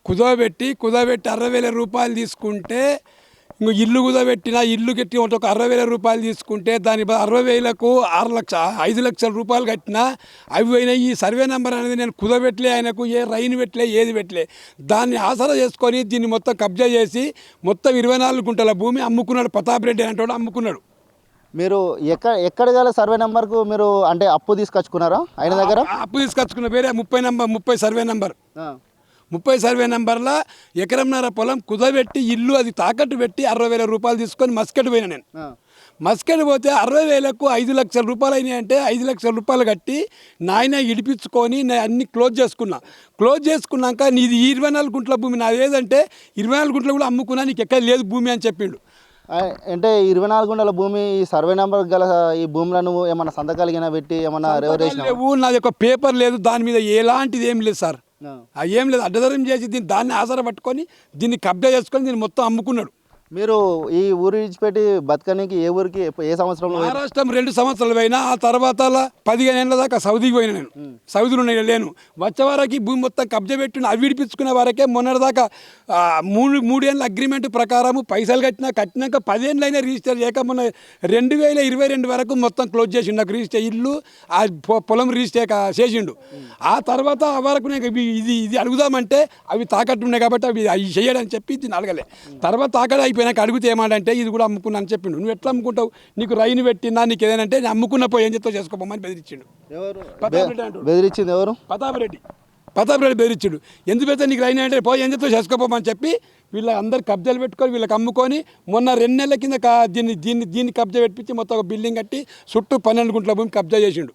కుదవబెట్టి 60,000 రూపాయలు తీసుకుంటే ఇంకో ఇల్లు కుదవబెట్టిన ఇల్లు కట్టి ఒక 60,000 రూపాయలు తీసుకుంటే దాని 60,000కు 5 లక్షల రూపాయలు కట్టినా అవి అయినా ఈ సర్వే నెంబర్ అనేది నేను కుదవబెట్టలే, ఆయనకు ఏ రైన్ పెట్టలే, ఏది పెట్టలే. దాన్ని ఆసరా చేసుకొని దీన్ని మొత్తం కబ్జా చేసి మొత్తం 24 గుంటల భూమి అమ్ముకున్నాడు. ప్రతాప్ రెడ్డి అనేటోడు అమ్ముకున్నాడు. మీరు ఎక్కడ గల సర్వే నెంబర్కు మీరు అంటే అప్పు తీసుకొచ్చుకున్నారా ఆయన దగ్గర? అప్పు తీసుకొచ్చుకున్న వేరే 30 సర్వే నెంబర్ 30 సర్వే నెంబర్లో ఎకరంన్నర పొలం కుదబెట్టి ఇల్లు అది తాకట్టు పెట్టి 60,000 రూపాయలు తీసుకొని మస్కెట్ పోయినా నేను. మస్కెట్ పోతే 60,000కు 5 లక్షల రూపాయలు అయినాయి. అంటే 5 లక్షల రూపాయలు కట్టి నాయన ఇడిపించుకొని నేను అన్ని క్లోజ్ చేసుకున్నా. క్లోజ్ చేసుకున్నాక నీది 24 గుంటల భూమి నాది ఏదంటే 24 గుంటలు కూడా అమ్ముకున్నా, నీకు ఎక్కడ లేదు భూమి అని చెప్పిండు. అంటే 24 గుంటల భూమి ఈ సర్వే నెంబర్ గల ఈ భూములను ఏమన్నా సంతకాలు పెట్టి ఏమన్నా రిజర్వేషన్ లేవు, నాది ఒక పేపర్ లేదు, దాని మీద ఎలాంటిది ఏం లేదు సార్. ఏం లేదు, అడ్డదరం చేసి దాన్ని ఆసరా పట్టుకొని దీన్ని కబ్జా చేసుకొని దీన్ని మొత్తం అమ్ముకున్నాడు. మీరు ఈ ఊరు విడిచిపెట్టి బతకనికి ఏ ఊరికి ఏ సంవత్సరంలో? మహారాష్ట్రం 2 సంవత్సరాలు పోయినా. ఆ తర్వాత 15 ఏళ్ళ దాకా సౌదీకి పోయినా నేను. సౌదీలో లేను. వచ్చే వారికి భూమి మొత్తం కబ్జా పెట్టుకుని అవి విడిపించుకునే వారకే మొన్నటిదాకా 3 ఏళ్ళ అగ్రిమెంట్ ప్రకారం పైసలు కట్టినాక 10 ఏళ్ళైనా రిజిస్టర్ చేయక మొన్న 2022 వరకు మొత్తం క్లోజ్ చేసిండు. నాకు రిజిస్టర్ ఇల్లు ఆ పొలం రిజిస్టర్ చేసిండు. ఆ తర్వాత ఆ వరకు నాకు ఇది అడుగుదామంటే అవి తాకట్టు ఉన్నాయి కాబట్టి అవి చేయడని చెప్పి దీన్ని అడగలే. తర్వాత తాకడ అయిపోయినాక అడిగితే ఏమాడంటే ఇది కూడా అమ్ముకున్నా అని చెప్పిండు. నువ్వు ఎట్లా అమ్ముకుంటావు, నీకు రైలు పెట్టినా నీకు ఏదైనా నేను అమ్ముకున్న పోయి ఏం చెప్తావు చేసుకోమని బెదిరించిండు. బెదిరించింది ఎవరు? ప్రతాప్ రెడ్డి బెదిరించిండు. ఎందుకు పెడితే నీకు రైన్ అంటే పోయి ఏం చెప్తావు చేసుకోమని చెప్పి వీళ్ళ అందరు కబ్జాలు పెట్టుకొని వీళ్ళకి అమ్ముకొని మొన్న 2 నెలల కింద దీన్ని కబ్జా పెట్టించి మొత్తం ఒక బిల్డింగ్ కట్టి చుట్టూ 12 గుంటల భూమి కబ్జా చేసిండు.